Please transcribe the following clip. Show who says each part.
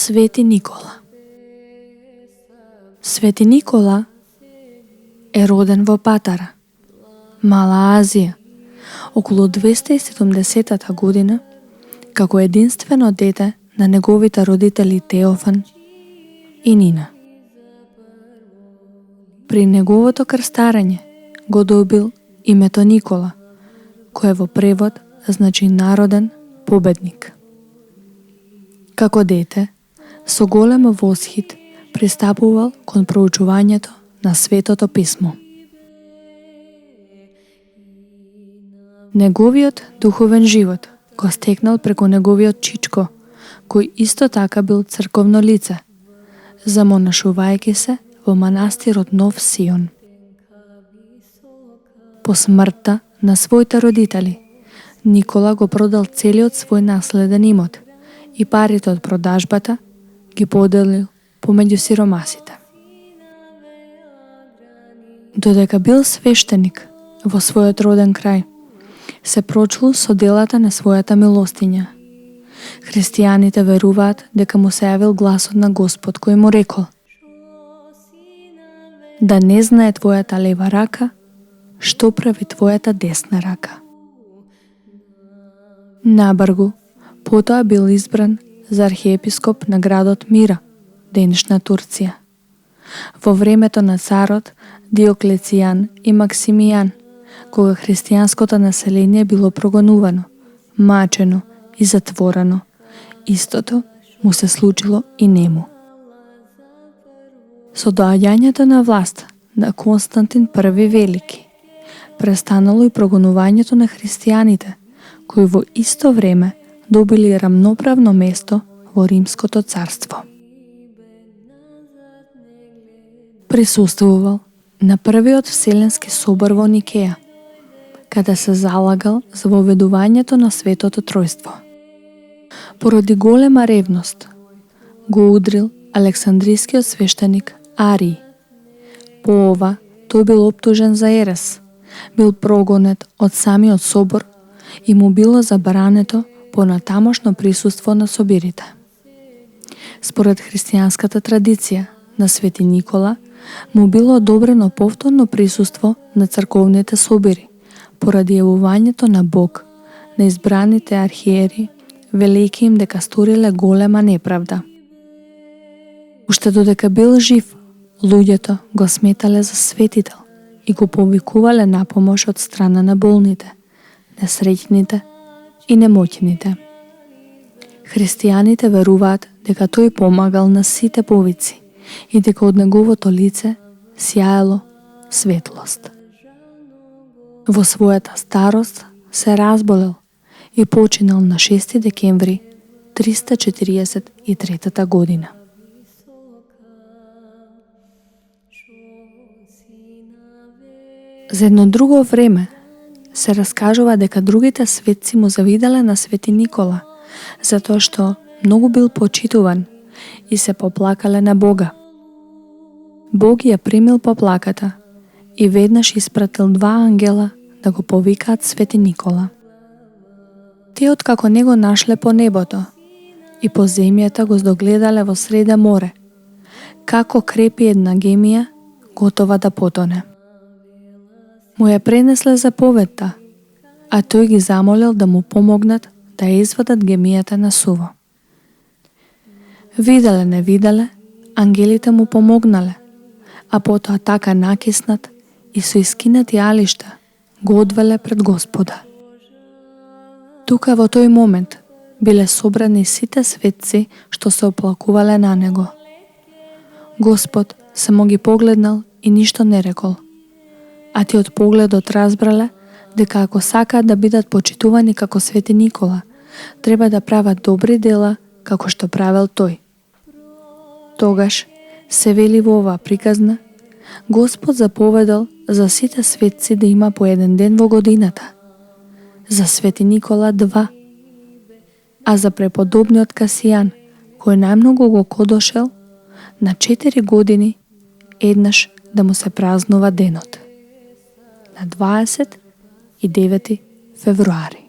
Speaker 1: Свети Никола. Свети Никола е роден во Патара, Мала Азија, околу 270 година, како единствено дете на неговите родители Теофан и Нина. При неговото крстарење го добил името Никола, кое во превод значи народен победник. Како дете, со голем восхит пристапувал кон проучувањето на Светото писмо. Неговиот духовен живот го стекнал преку неговиот чичко, кој исто така бил црковно лице, замонашувајќи се во манастирот Нов Сион. По смртта на своите родители, Никола го продал целиот свој наследен имот и парите од продажбата ги поделил помеѓу сиромасите. Додека бил свештеник во својот роден крај, се прочул со делата на својата милостиња. Христијаните веруваат дека му се јавил гласот на Господ кој му рекол: да не знае твојата лева рака што прави твојата десна рака. Набргу, потоа бил избран за архиепископ на градот Мира, денешна Турција. Во времето на царот Диоклецијан и Максимијан, кога христијанското население било прогонувано, мачено и затворено, истото му се случило и нему. Со доаѓањето на власт на Константин I Велики, престанало и прогонувањето на христијаните, кои во исто време добили рамноправно место во Римското царство. Присуствувал на првиот Вселенски собор во Никеја, каде се залагал за воведувањето на Светото Тројство. Поради голема ревност го удрил Александрискиот свештеник Арий. По ова тој бил оптужен за ерес, бил прогонет од самиот собор и му било забрането понатамошно присуство на собирите. Според христијанската традиција, на Свети Никола му било одобрено повторно присуство на црковните собири, поради јавувањето на Бог на избраните архиери, велејќи им дека сториле голема неправда. Уште додека бил жив, луѓето го сметале за светител и го повикувале на помош од страна на болните, несреќните и немоќните. Христијаните веруваат дека тој помагал на сите повици и дека од неговото лице сјаело светлост. Во својата старост се разболел и починал на 6 декември 343 година. За едно друго време се раскажува дека другите светци му завидале на Свети Никола, затоа што многу бил почитуван и се поплакале на Бога. Бог ја примил поплаката и веднаш испратил 2 ангела да го повикаат Свети Никола. Тие откако не го нашле по небото и по земјата го здогледале во среде море, како крепи една гемија готова да потоне. Му ја пренесле заповедта, а тој ги замолил да му помогнат да ја извадат гемијата на суво. Виделе не виделе, ангелите му помогнале, а потоа така накиснат и со искинати алишта го одвеле пред Господа. Тука во тој момент биле собрани сите светци што се оплакувале на него. Господ само ги погледнал и ништо не рекол, а ти од погледот разбрале дека ако сакаат да бидат почитувани како Свети Никола, треба да прават добри дела како што правел тој. Тогаш, се вели во оваа приказна, Господ заповедал за сите светци да има по еден ден во годината, за Свети Никола 2, а за преподобниот Касијан, кој најмногу го кодошел, на 4 години еднаш да му се празнува денот, на 29 февруари.